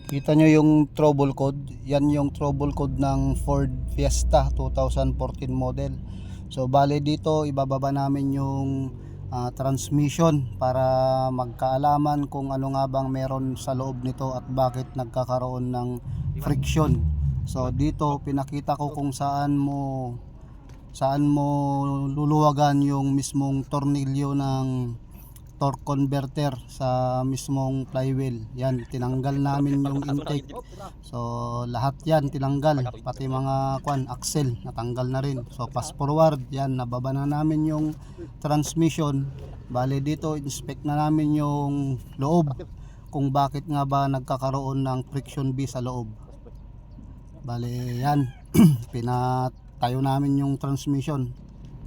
Kita nyo yung trouble code. Yan yung trouble code ng Ford Fiesta 2014 model. So bale dito ibababa namin yung transmission para magkaalaman kung ano nga bang meron sa loob nito at bakit nagkakaroon ng friction. So dito pinakita ko kung saan mo luluwagan yung mismong tornilyo ng torque converter sa mismong flywheel. Yan, tinanggal namin yung intake. So lahat yan tinanggal, pati mga axle natanggal na rin. So fast forward, yan, nababa na namin yung transmission. Bale dito inspect na namin yung loob, kung bakit nga ba nagkakaroon ng friction B sa loob. Bale yan, pinatayo namin yung transmission.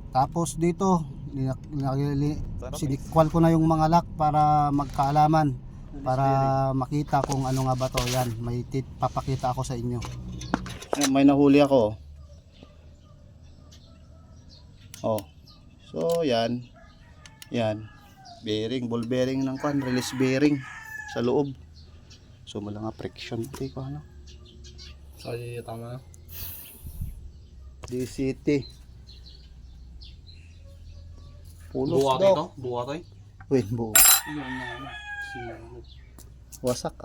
Tapos dito sinikwal ko na yung mga lock para magkaalaman, para makita kung ano nga ba to. Yan, may papakita ako sa inyo. May nahuli ako. Oh. So yan. Yan. Bearing, ball bearing ng release bearing sa loob. So wala nga friction ko ano. So tama na. DCT. Pulos Buwa daw. ito? Buwa ito? Wait, buo. Iyon na. Wasak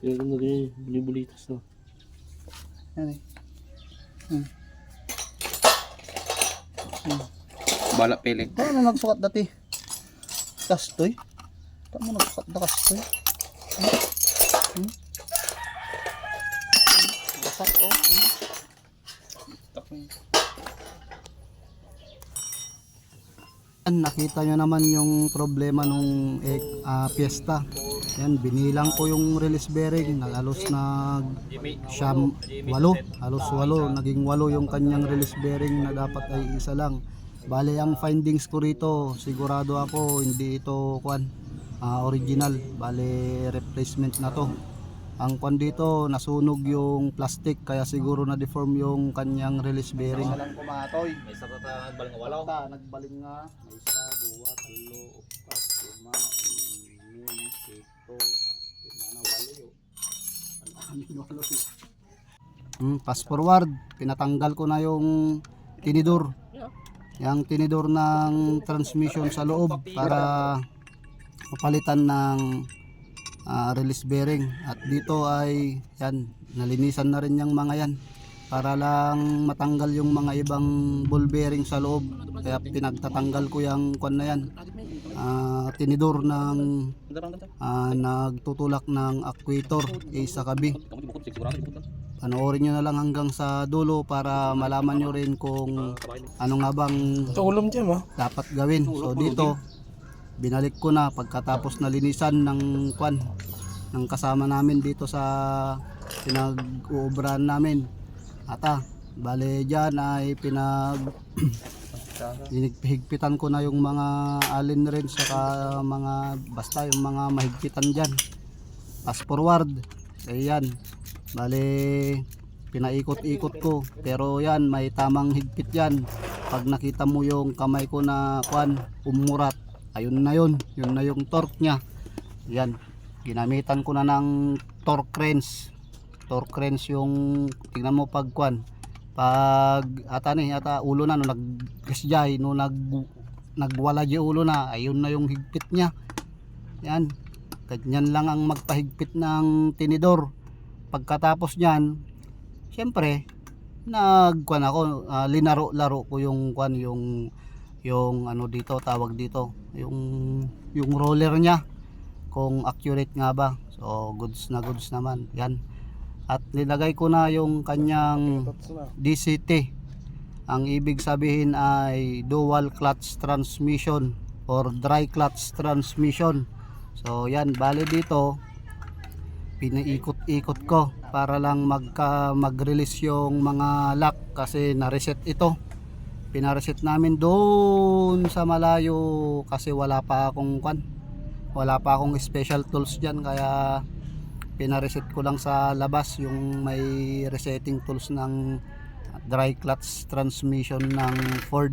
Siguro na rin. Buli-bulitas na. Yan Bala pilik. Ano nagsukat dati? Kastoy? Tama nagsukat na kastoy? Wasak oh. Nakita nyo naman yung problema nung Fiesta. Yan, binilang ko yung release bearing, halos halos 8, naging 8 yung kanyang release bearing na dapat ay isa lang. Bale ang findings ko rito, sigurado ako hindi ito original, bale replacement na to. Ang dito, nasunog yung plastic, kaya siguro na deform yung kanyang release bearing. Walang kumatoy. May isa ka nagbaling nga walaw. Nagbaling nga. May isa, 2, 3, 4, 5, 6, 7, 8, 9, 10, 11, 12. Fast forward, pinatanggal ko na yung tinidor. Yung tinidor ng transmission sa loob para mapalitan ng release bearing. At dito ay yan, nalinisan na rin yung mga yan para lang matanggal yung mga ibang ball bearing sa loob. Kaya pinagtatanggal ko yung na yan, tinidor ng nagtutulak ng actuator sa kabi. Panoorin nyo na lang hanggang sa dulo para malaman nyo rin kung ano nga bang dapat gawin. So dito binalik ko na pagkatapos na linisan ng ng kasama namin dito sa pinag-uubrahan namin. Bale dyan ay hinigpitan ko na yung mga allen wrench saka mga basta yung mga mahigpitan dyan. Fast forward, ayan, bale pinaikot-ikot ko, pero yan may tamang higpit yan. Pag nakita mo yung kamay ko na umurat, ayun na yun na yung torque nya. Yan, ginamitan ko na ng torque wrench yung tingnan mo pag ulo na no nagkasjay no nagwala yung ulo na, ayun na yung higpit nya. Yan, ganyan lang ang magpahigpit ng tinidor. Pagkatapos nyan, syempre ako linaro-laro ko yung yung ano dito, tawag dito, yung roller nya, kung accurate nga ba. So goods naman yan. At nilagay ko na yung kanyang DCT. Ang ibig sabihin ay dual clutch transmission or dry clutch transmission. So yan, bale dito pinaikot-ikot ko para lang mag-release yung mga lock, kasi na-reset ito. Pinareset namin doon sa malayo kasi wala pa akong special tools dyan, kaya pinareset ko lang sa labas yung may resetting tools ng dry clutch transmission ng Ford.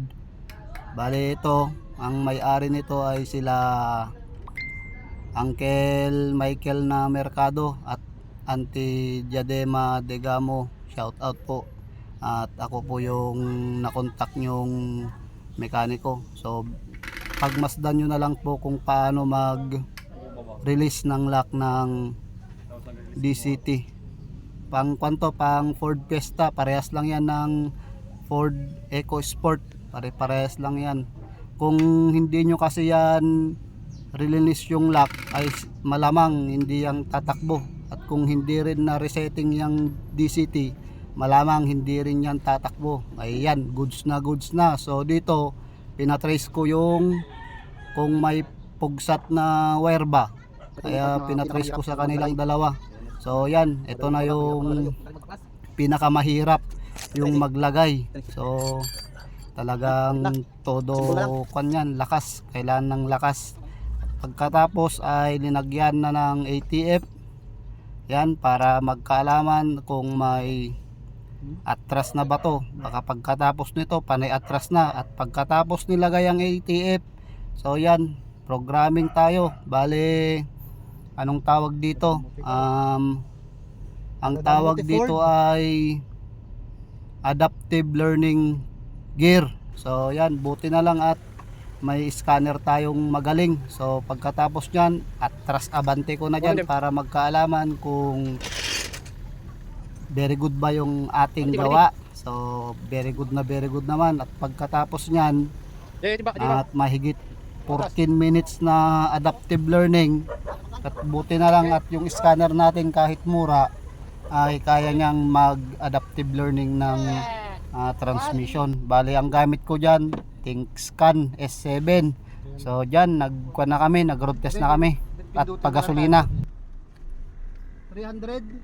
Bale ito, ang may-ari nito ay sila Uncle Michael na Mercado at Auntie Diadema Degamo, shout out po. At ako po yung nakontak yung mekaniko. So pagmasdan nyo na lang po kung paano mag release ng lock ng DCT. Pang Ford Fiesta, parehas lang yan ng Ford EcoSport, parehas lang yan. Kung hindi nyo kasi yan release yung lock, ay malamang hindi yang tatakbo. At kung hindi rin na resetting yung DCT, malamang hindi rin yan tatakbo. Ayan, goods na. So dito pinatrace ko yung kung may pugsat na wire ba, kaya pinatrace ko sa kanilang dalawa. So yan, ito na yung pinakamahirap, yung maglagay. So talagang todo kanyan, lakas, kailangan ng lakas. Pagkatapos ay linagyan na ng ATF yan para magkaalaman kung may atras na bato. Baka pagkatapos nito panay atras na, at pagkatapos nilagay ang ATF, so yan, programming tayo. Bale, anong tawag dito? Ang tawag dito ay adaptive learning gear. So yan, buti na lang at may scanner tayong magaling. So pagkatapos nyan, atras abante ko na dyan para magkaalaman kung very good ba yung ating gawa. So very good naman. At pagkatapos nyan, at mahigit 14 minutes na adaptive learning, at buti na lang at yung scanner natin kahit mura ay kaya niyang mag adaptive learning ng transmission. Bali ang gamit ko dyan, ThinkScan S7. So dyan nag-road test na kami at pagasolina 300.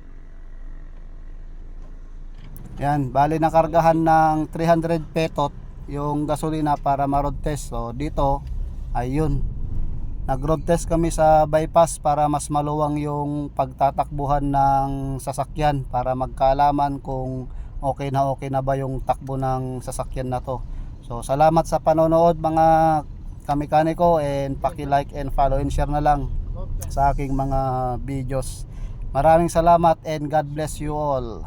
Yan, bali nakargahan ng 300 petot yung gasolina para ma-road test. So dito ayun, nag-road test kami sa bypass para mas maluwang yung pagtatakbuhan ng sasakyan, para magkaalaman kung okay na ba yung takbo ng sasakyan na to. So salamat sa panonood mga kamekaniko, and paki-like and follow and share na lang sa aking mga videos. Maraming salamat and God bless you all.